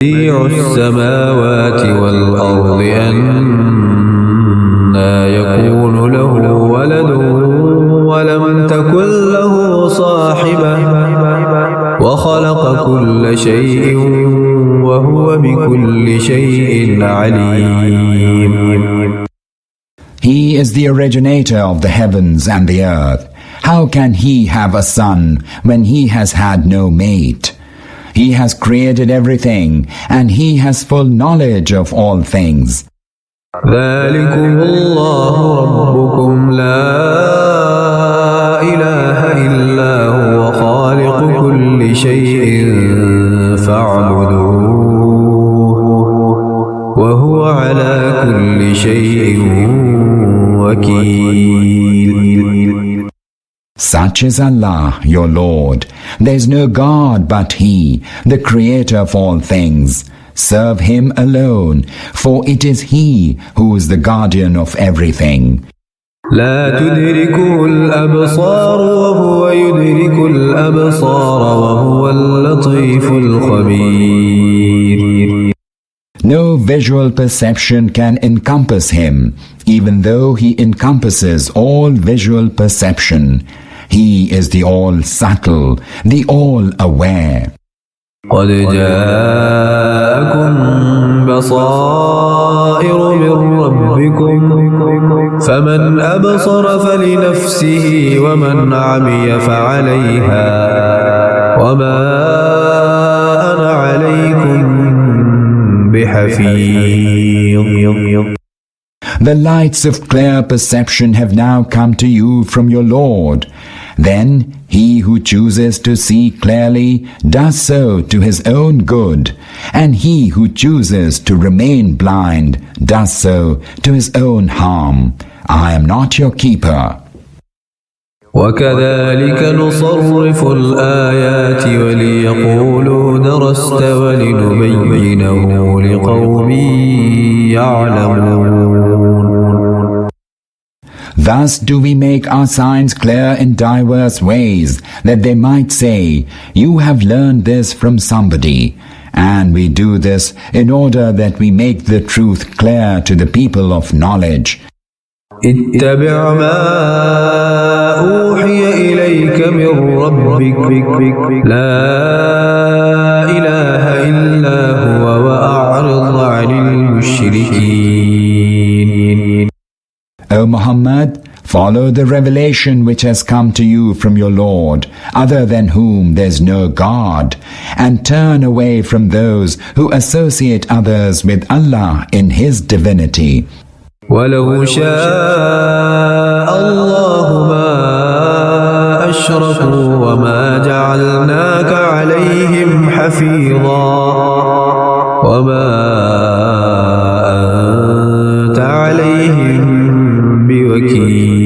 بديع السماوات والأرض أنى يكون له ولد ولم تكن له صاحبة وخلق كل شيء وهو بكل شيء عليم. He is the originator of the heavens and the earth. How can he have a son when he has had no mate? He has created everything, and he has full knowledge of all things. ذلكم الله ربكم لا إله إلا هو خالق كل شيء فاعبدوه وهو على كل شيء وكيل. Such is Allah, your Lord. There is no God but He, the Creator of all things. Serve Him alone, for it is He who is the guardian of everything. لا تدركه الأبصار وهو يدرك الأبصار وهو اللطيف الخبير. No visual perception can encompass Him, even though He encompasses all visual perception. He is the all-subtle, the all-aware. قد جاءكم بصائر من ربكم فمن أبصر فلنفسه ومن عمي فعليها وما أنا عليكم بحفيظ. The lights of clear perception have now come to you from your Lord. Then he who chooses to see clearly does so to his own good, and he who chooses to remain blind does so to his own harm. I am not your keeper. وكذلك نصرف الآيات وليقولوا درست ولنبينه لقوم يعلمون. Thus do we make our signs clear in diverse ways, that they might say, you have learned this from somebody. And we do this in order that we make the truth clear to the people of knowledge. اتبع ما أوحي إليك من ربك لا إله إلا هو وأعرض عن المشركين. O Muhammad, follow the revelation which has come to you from your Lord, other than whom there is no God, and turn away from those who associate others with Allah in His divinity. ولو شاء الله ما أشركوا وما جعلناك عليهم حفيظا وما أنت عليهم بوكيل.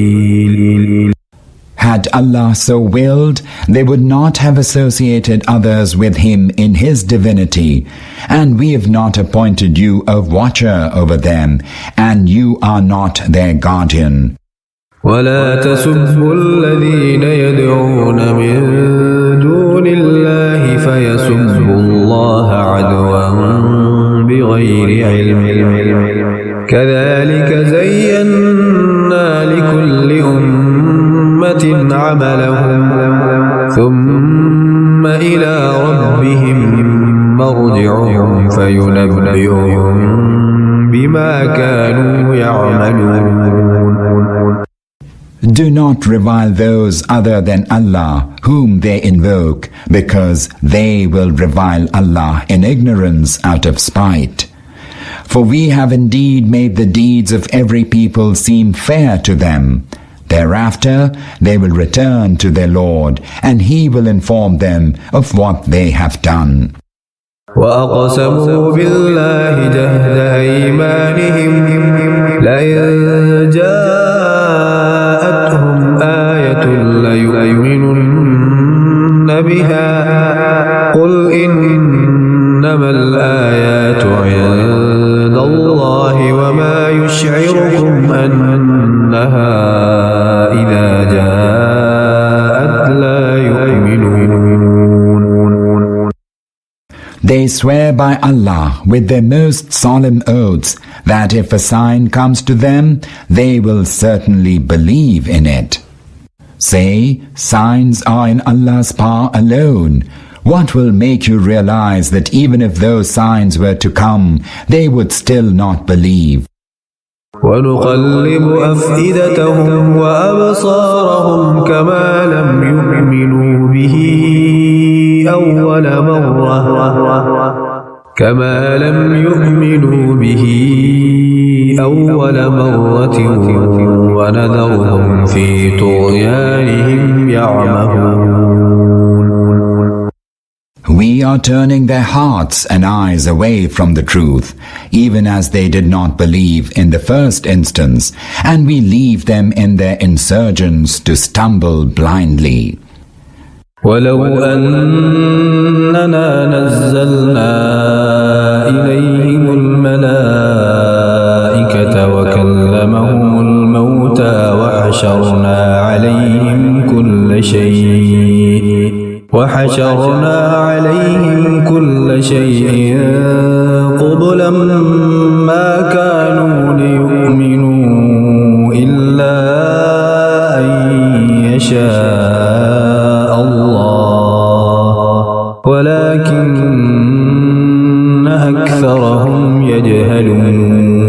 Had Allah so willed, they would not have associated others with Him in His divinity, and we have not appointed you a watcher over them, and you are not their guardian. ولا تسبوا الذين يدعون من دون الله فيسبوا الله عدوا بغير علم كذلك زينا لكل أمة عملهم ثم إلى ربهم مرجعهم فينبئهم بما كانوا يعملون. Do not revile those other than Allah whom they invoke, because they will revile Allah in ignorance out of spite. For we have indeed made the deeds of every people seem fair to them. Thereafter they will return to their Lord, and He will inform them of what they have done. وأقسموا بالله جهد أيمانهم لئن جاءتهم آية ليؤمنن بها قل إنما الآيات عند الله وما يشعركم أنها إذا جاءت لا يؤمنون. They swear by Allah with their most solemn oaths that if a sign comes to them, they will certainly believe in it. Say, signs are in Allah's power alone. What will make you realize that even if those signs were to come, they would still not believe? وَنُقَلِّبُ أَفْئِدَتَهُمْ وَأَبْصَارَهُمْ كَمَا لَمْ يُؤْمِنُوا بِهِ أَوَّلَ مَرَّةٍ وَنَذَرُهُمْ فِي طُغْيَانِهِمْ يَعْمَهُونَ. We are turning their hearts and eyes away from the truth, even as they did not believe in the first instance, and we leave them in their insurgence to stumble blindly. وَلَوْ أَنَّنَا نَزَّلْنَا إِلَيْهِمُ الْمَلَائِكَةَ وَكَلَّمَهُمُ الْمَوْتَى وحشرنا عليهم كل شيء قبلا ما كانوا ليؤمنوا إلا أن يشاء الله ولكن أكثرهم يجهلون.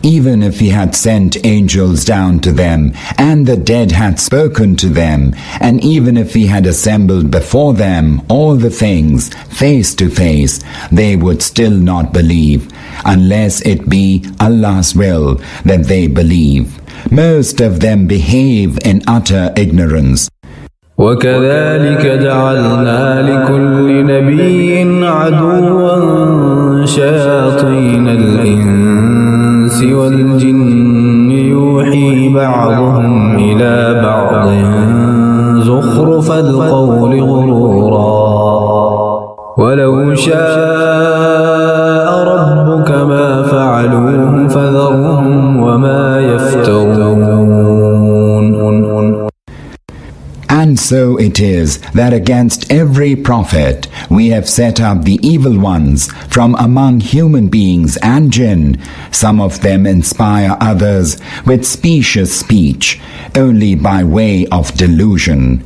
Even if he had sent angels down to them, and the dead had spoken to them, and even if he had assembled before them all the things face to face, they would still not believe, unless it be Allah's will that they believe. Most of them behave in utter ignorance. وَكَذَلِكَ جَعَلْنَا لِكُلِّ نَبِيٍّ عَدُوًّا شَيَاطِينَ الْإِنسِ وَالْجِنِّ يُوحِي بَعْضُهُمْ إِلَى بَعْضٍ زُخْرُفَ الْقَوْلِ غُرُورًا وَلَوْ شَاءَ رَبُّكَ مَا فَعَلُوهُ فَذَرْهُمْ وَمَا يَفْتَرُونَ. And so it is that against every prophet we have set up the evil ones from among human beings and jinn. Some of them inspire others with specious speech, only by way of delusion.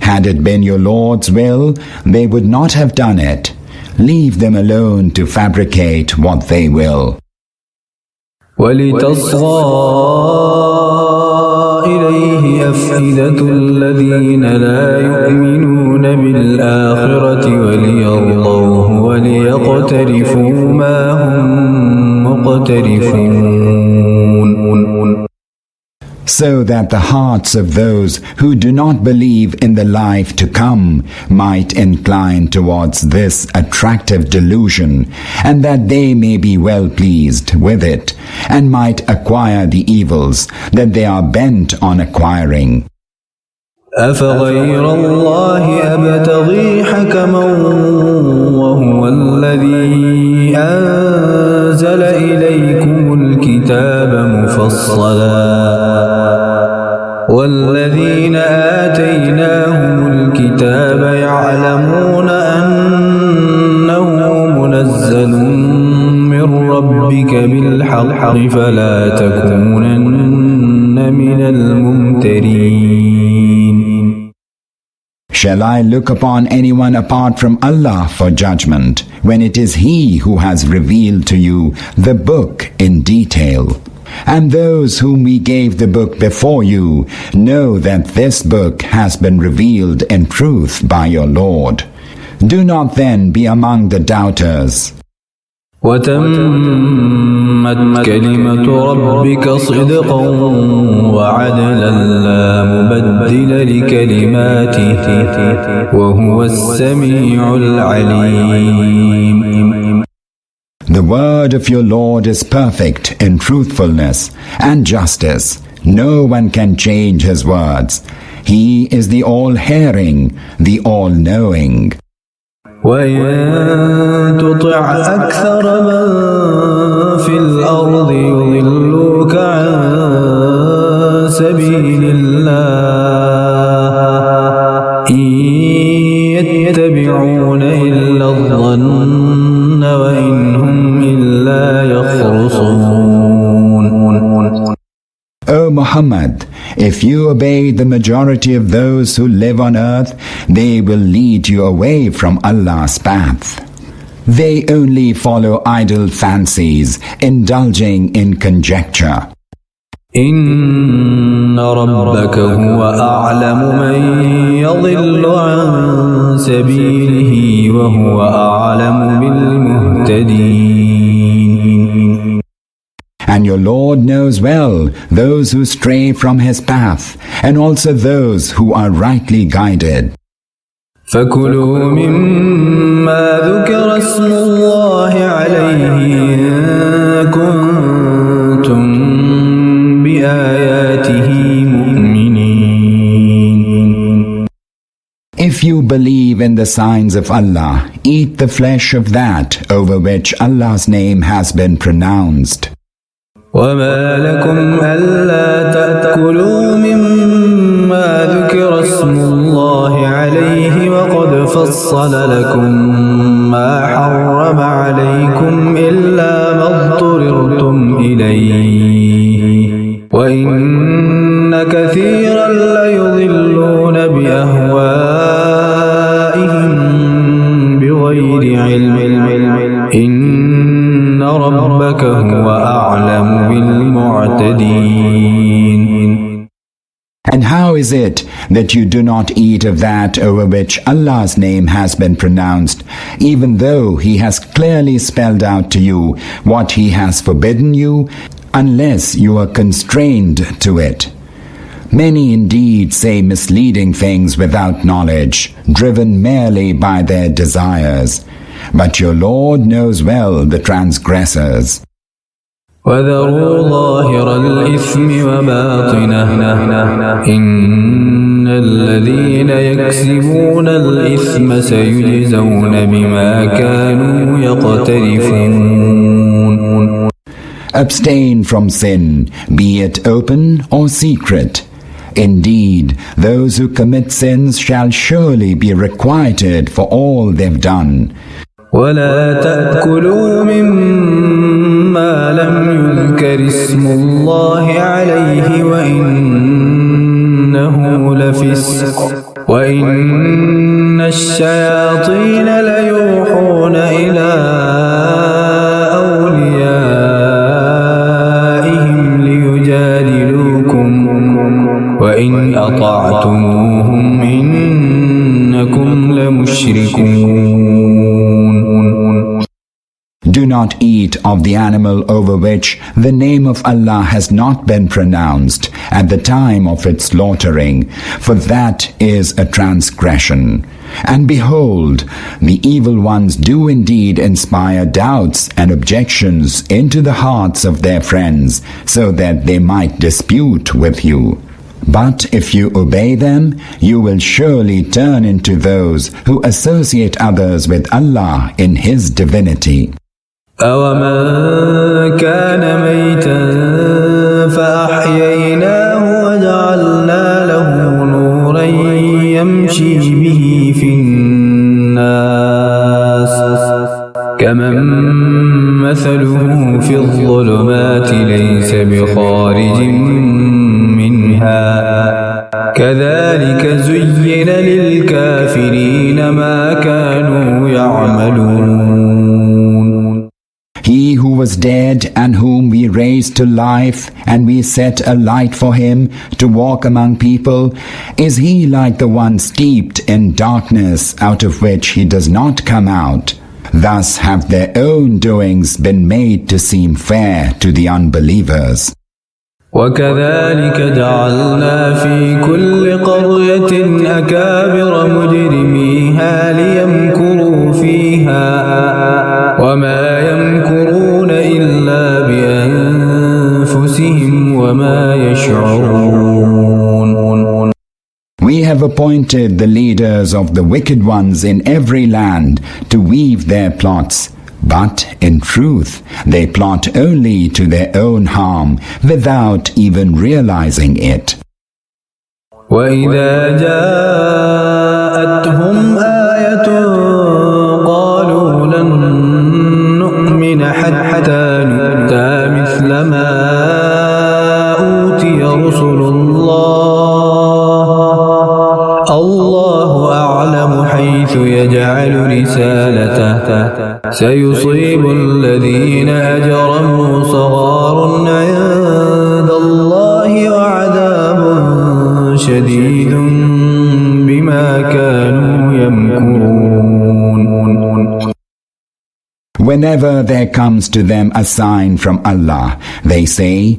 Had it been your Lord's will, they would not have done it. Leave them alone to fabricate what they will. إليه أفئدة الذين لا يؤمنون بالآخرة وليرضوه وليقترفوا ما هم مقترفون. So that the hearts of those who do not believe in the life to come might incline towards this attractive delusion, and that they may be well pleased with it, and might acquire the evils that they are bent on acquiring. أفغير الله أبتغي حكما وهو الذي أنزل إليكم الكتاب مفصلا والذين آتيناهم الكتاب يعلمون أنه منزل من ربك بالحق فلا تكونن من الممترين. Shall I look upon anyone apart from Allah for judgment, when it is He who has revealed to you the book in detail? And those whom we gave the book before you know that this book has been revealed in truth by your Lord. Do not then be among the doubters. وَتَمَّتْ كَلِمَةُ رَبِّكَ صِدْقًا وَعَدْلًا لَا مُبَدِّلَ لِكَلِمَاتِهِ وَهُوَ السَّمِيعُ الْعَلِيمُ. The word of your Lord is perfect in truthfulness and justice. No one can change His words. He is the all-hearing, the all-knowing. وَإِن تُطِعْ أَكْثَرَ مَن فِي الْأَرْضِ يُضِلُّوكَ عَن سَبِيلِ اللَّهِ إِن يَتَّبِعُونَ يتبعون إلا الظن وإن هم إلا يخرصون. O Muhammad, if you obey the majority of those who live on earth, they will lead you away from Allah's path. They only follow idle fancies, indulging in conjecture. إن ربك هو أعلم من يضل عن سبيله وهو أعلم بالمهتدين. And your Lord knows well those who stray from His path, and also those who are rightly guided. فكلوا مما ذكر اسم الله عليه إن كنتم بآياته مؤمنين. If you believe in the signs of Allah, eat the flesh of that over which Allah's name has been pronounced. وما لكم ألا تأكلوا مما ذكر اسم الله عليه وقد فصل لكم ما حرم عليكم إلا ما اضطررتم إليه وإن كثيرا ليضلون بأهوائهم بغير علم إن ربك هو أعلم بالمعتدين. And how is it that you do not eat of that over which Allah's name has been pronounced, even though He has clearly spelled out to you what He has forbidden you, unless you are constrained to it? Many indeed say misleading things without knowledge, driven merely by their desires. But your Lord knows well the transgressors. وذروا ظاهر الإثم وباطنه إن الذين يكسبون الإثم سيجزون بما كانوا يقترفون. Abstain from sin, be it open or secret. Indeed, those who commit sins shall surely be requited for all they've done. ولا تأكلوا مما لم يذكر اسم الله عليه وإنه لفسق وإن الشياطين ليوحون إلى أوليائهم ليجادلوكم وإن أطعتموهم إنكم لمشركون. Do not eat of the animal over which the name of Allah has not been pronounced at the time of its slaughtering, for that is a transgression. And behold, the evil ones do indeed inspire doubts and objections into the hearts of their friends, so that they might dispute with you. But if you obey them, you will surely turn into those who associate others with Allah in His divinity. أَوَمَنْ كَانَ مَيْتًا فَأَحْيَيْنَاهُ وَجَعَلْنَا لَهُ نُورًا يَمْشِي بِهِ فِي النَّاسِ كَمَنْ مَثَلُهُ فِي الظُّلُمَاتِ لَيْسَ بِخَارِجٍ منها كَذَلِكَ زُيِّنَ لِلْكَافِرِينَ مَا كَانُوا يَعْمَلُونَ. He who was dead and whom we raised to life and we set a light for him to walk among people, is he like the one steeped in darkness out of which he does not come out? Thus have their own doings been made to seem fair to the unbelievers. وكذلك جعلنا في كل قرية أكابر مجرميها ليمكروا فيها وما يمكرون إلا بأنفسهم وما يشعرون. We have appointed the leaders of the wicked ones in every land to weave their plots. But in truth, they plot only to their own harm without even realizing it. وَإِذَا جَاءَتْهُمْ آيَةٌ يجعل رسالته سيصيب الذين أجرموا صغار عند الله وعذاب شديد بما كانوا يمكرون. Whenever there comes to them a sign from Allah, they say,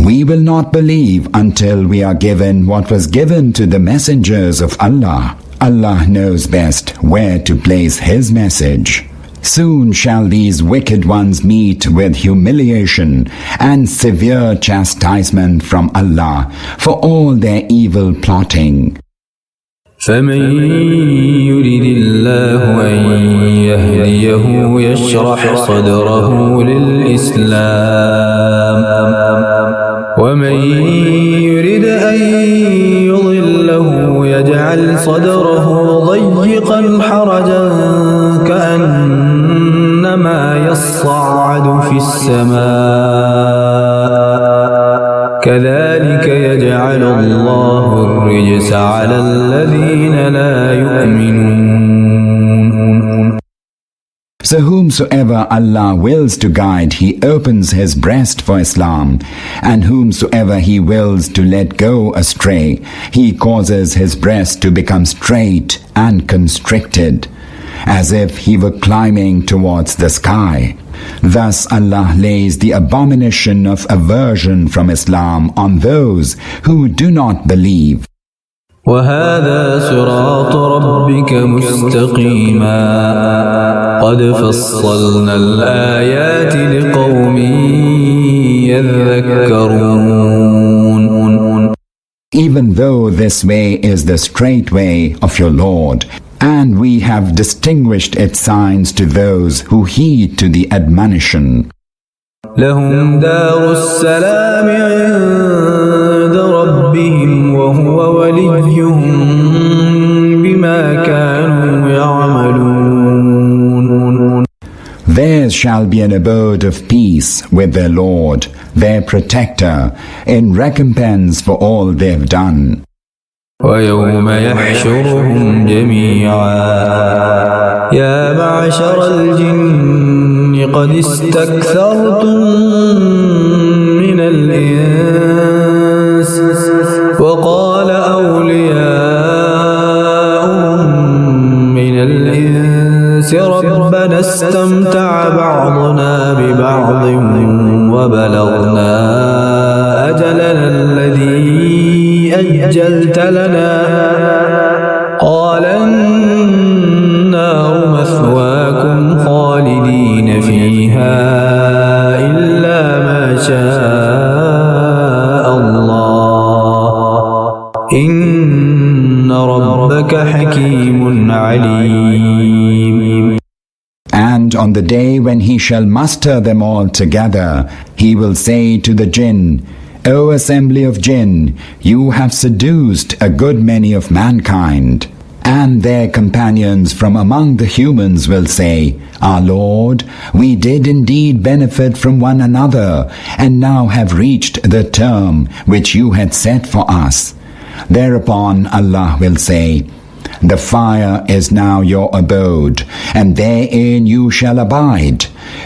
"We will not believe until we are given what was given to the messengers of Allah." Allah knows best where to place His message. Soon shall these wicked ones meet with humiliation and severe chastisement from Allah for all their evil plotting. فمن يرد الله أن يهديه يشرح صدره للإسلام ومن يرد أن يضله يجعل صدره ضيقا حرجا كأنما يصعد في السماء كذلك يجعل الله الرجس على الذين لا يؤمنون. So whomsoever Allah wills to guide, He opens his breast for Islam, and whomsoever He wills to let go astray, He causes his breast to become straight and constricted, as if he were climbing towards the sky. Thus Allah lays the abomination of aversion from Islam on those who do not believe. وهذا صراط ربك مستقيما قد فصلنا الآيات لقوم يذكرون. Even though this way is the straight way of your Lord, and we have distinguished its signs to those who heed to the admonition. لهم دار السلام عند ربهم وهو وليهم بما كانوا يعملون. Theirs shall be an abode of peace with their Lord, their protector, in recompense for all they've done. ويوم يحشرهم جميعا يا معشر الجن قد استكثرتم من الإنس وقال أولياؤهم من الإنس ربنا استمتع بعضنا ببعض وبلغنا أجلنا الذي أجلت لنا قال النار مثواكم خالدين فيها إلا ما شاء الله إن ربك حكيم عليم. And on the day when He shall muster them all together, He will say to the jinn, O assembly of jinn, you have seduced a good many of mankind. And their companions from among the humans will say, Our Lord, we did indeed benefit from one another, and now have reached the term which you had set for us. Thereupon Allah will say, The fire is now your abode, and therein you shall abide.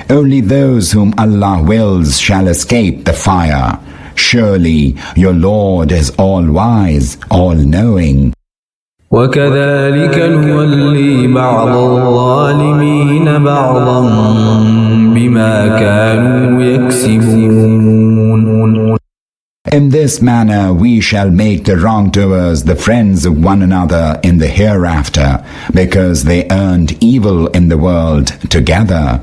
Only those whom Allah wills shall escape the fire. Surely your Lord is all-wise, all-knowing. وكذلك نولي بعض الظالمين بعضا بما كانوا يكسبون. In this manner we shall make the wrongdoers the friends of one another in the hereafter, because they earned evil in the world together.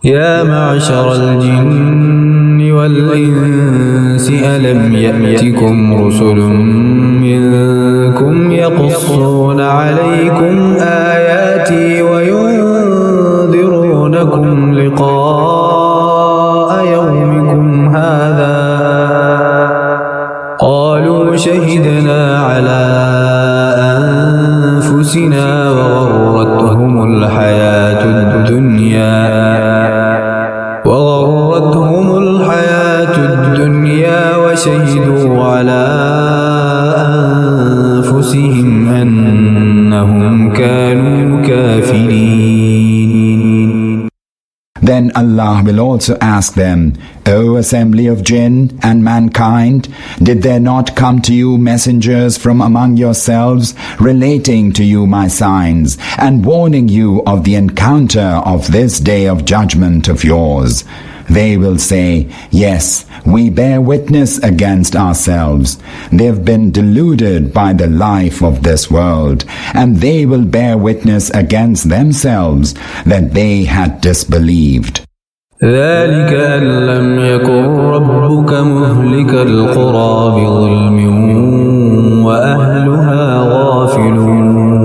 يا معشر الجن والإنس ألم يأتكم رسل منكم يقصون عليكم آياتي وينذرونكم لقاء يومكم هذا قالوا شهدنا على أنفسنا وغرتهم الحياة الدنيا وشهدوا على أنفسهم أنهم كانوا كافرين. الكافرين. Then Allah will also ask them, O assembly of jinn and mankind, did there not come to you messengers from among yourselves, relating to you my signs, and warning you of the encounter of this day of judgment of yours? They will say, Yes, we bear witness against ourselves. They've been deluded by the life of this world, and they will bear witness against themselves that they had disbelieved. ذلك أن لم يكن ربك مهلك القرى بظلم وأهلها غافلون.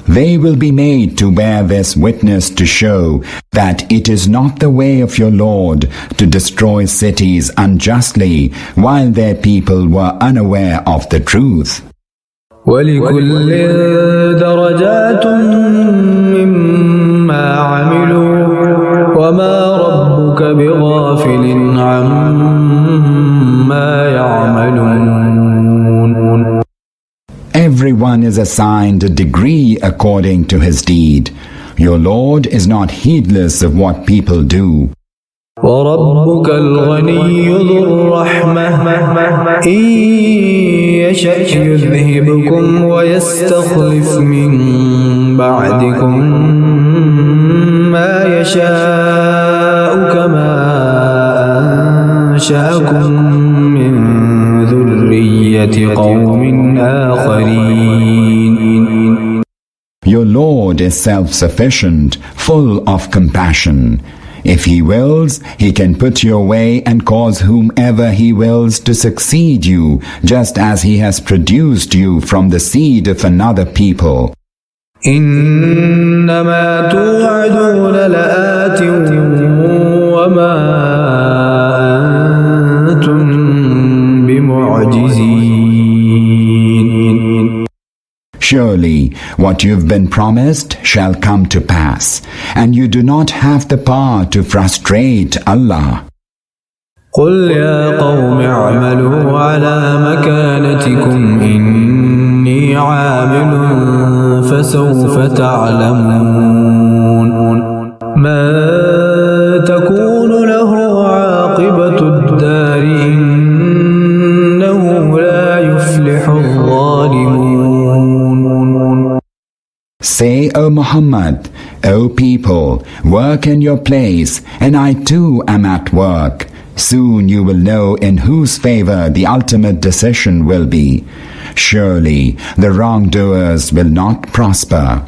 They will be made to bear this witness to show that it is not the way of your Lord to destroy cities unjustly while their people were unaware of the truth. ولكل درجات مما عملوا وما ربك بغافل عما يعملون. Everyone is assigned a degree according to his deed. Your Lord is not heedless of what people do. وربك الغني ذو الرحمة إن يشأ يذهبكم ويستخلف من بعدكم ما يشاء كما أنشأكم من ذرية قوم آخرين. Your Lord is self-sufficient, full of compassion. If He wills, He can put you away and cause whomever He wills to succeed you, just as He has produced you from the seed of another people. إنما توعدون لآت وما أنتم بمعجزين. Surely, what you've been promised shall come to pass, and you do not have the power to frustrate Allah. قل يا قوم اعملوا على مكانتكم إني عامل فسوف تعلمون ما تكون له عاقبة الدار إنه لا يفلح الظالمون. Say, O Muhammad, O people, work in your place, and I too am at work. Soon you will know in whose favor the ultimate decision will be. Surely the wrongdoers will not prosper.